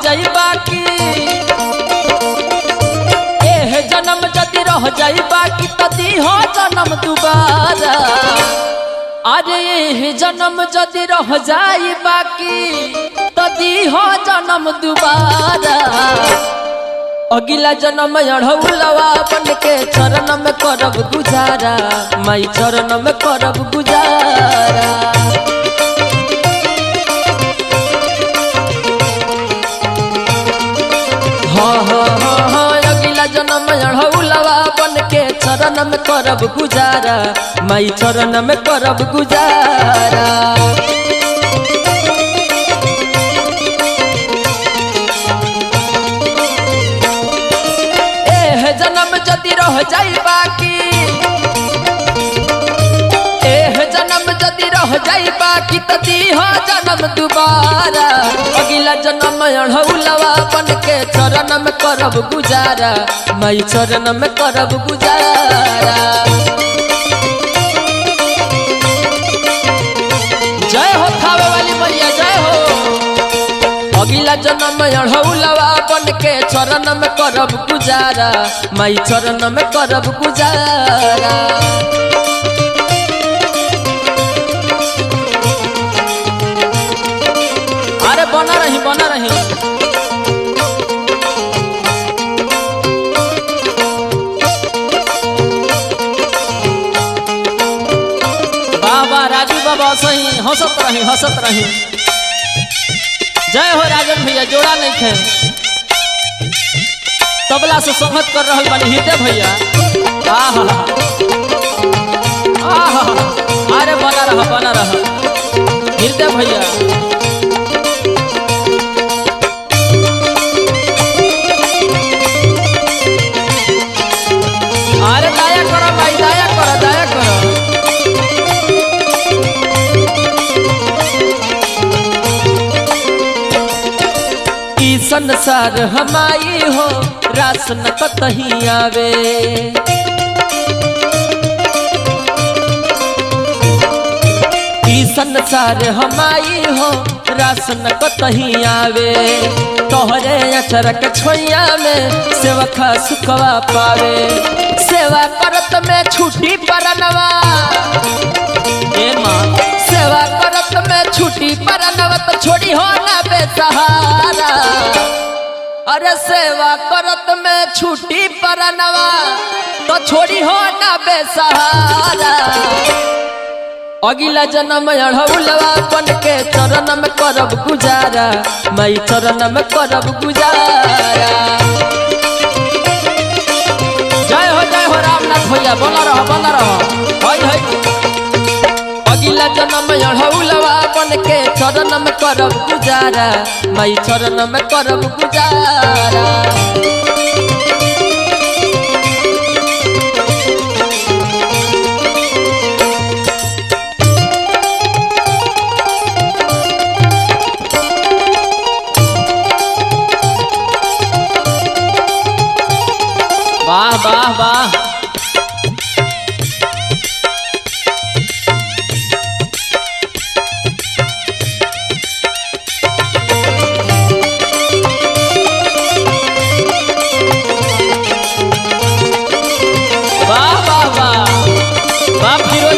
जाई बाकी, एह जन्म जदि रह जाई बाकी तो दीहो जन्म दोबारा। अरे एह जन्म जदि रह जाई बाकी तो दीहो जन्म दोबारा। अगिला जन्म अढ़ौलवा बन के चरण में करब गुजारा, माई चरण में करब गुजारा। हाँ अगिला जन्म अढ़ौलवा बन के चरण में करब गुजारा, माई चरण में करब गुजारा। जन्म जदि रह जाई बाकी, एह जन्म जदि रह जाई बाकी तो दीहो जन्म दोबारा। अगिला जन्म अढ़ौलवा बन के चरण में करब गुजारा, माई चरण में करब गुजारा। जय हो खावे वाली मैया जय हो। अगिला जन्म अढ़ौलवा बन के चरण में करब गुजारा, माई चरण में करब गुजारा। अरे बना रही बना रही। वाह वाह राजू बाबा सही हंसत रही हंसत रही। जय हो राजन भैया जोड़ा नहीं थे। तबला से संगत कर रहल बानी हृदय भैया। आहा आहा अरे बना रहा हृदय भैया। अरे दया करो भाई दया करो दया करो। संसार हमाई हो रास न कतही आवे, ई संसार हमाई हो रास न कतही आवे। तोहरे अचरक छोइया में सेवका सुखवा पावे, सेवा करत में छुट्टी परनवा। ए माँ सेवा करत में छुट्टी परनवा तो छोड़ी हो ना बेसहारा। अरे सेवा करत में छुट्टी परनवा तो छोड़ी हो ना बेसहारा। अगिला जन्म अढ़ौलवा बन के चरण में करब गुजारा, माई चरण में करब गुजारा। जय हो रामनाथ भैया बना रहो अगिला जन्म अढ़ौलवा बन के चरण में करब गुजारा, माई चरण में करब गुजारा। वाह वाह वाह।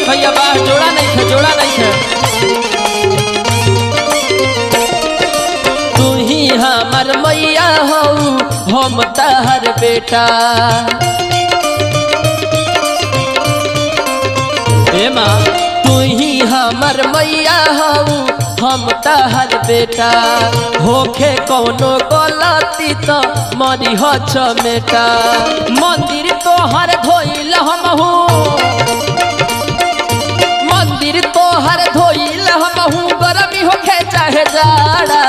भैया वाह जोड़ा नहीं है। तू ही हमर मैया हो हम तहर बेटा, ए माँ तू ही हमर मैया हो हम तहर बेटा। होखे कौनो गलती तो मरी हो चमेटा, मंदिर तोहर धोइल हमहू, मंदिर तोहर धोइल हमहू गरमी होखे चाहे जाड़ा।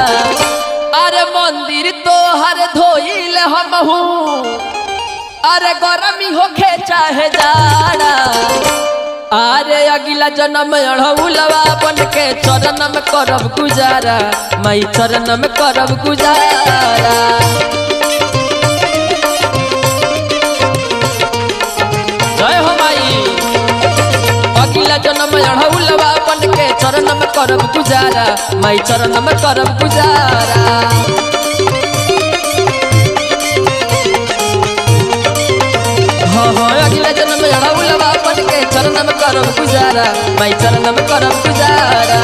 अरे मंदिर तोहर धोइल हमहू, अरे गरमी होखे चाहे जाड़ा। अरे अगिला जन्म अढ़ौलवा बन के चरण में करब गुजारा, माई चरण में करब गुजारा। जय हो माई। अगिला जन्म अढ़ौलवा बन के चरण में करब गुजारा, माई चरण में करब गुजारा। हाँ हाँ अगले जन्म में अड़ौलवा बन के चरणम करम गुजारा, मैं चरणम करम गुजारा।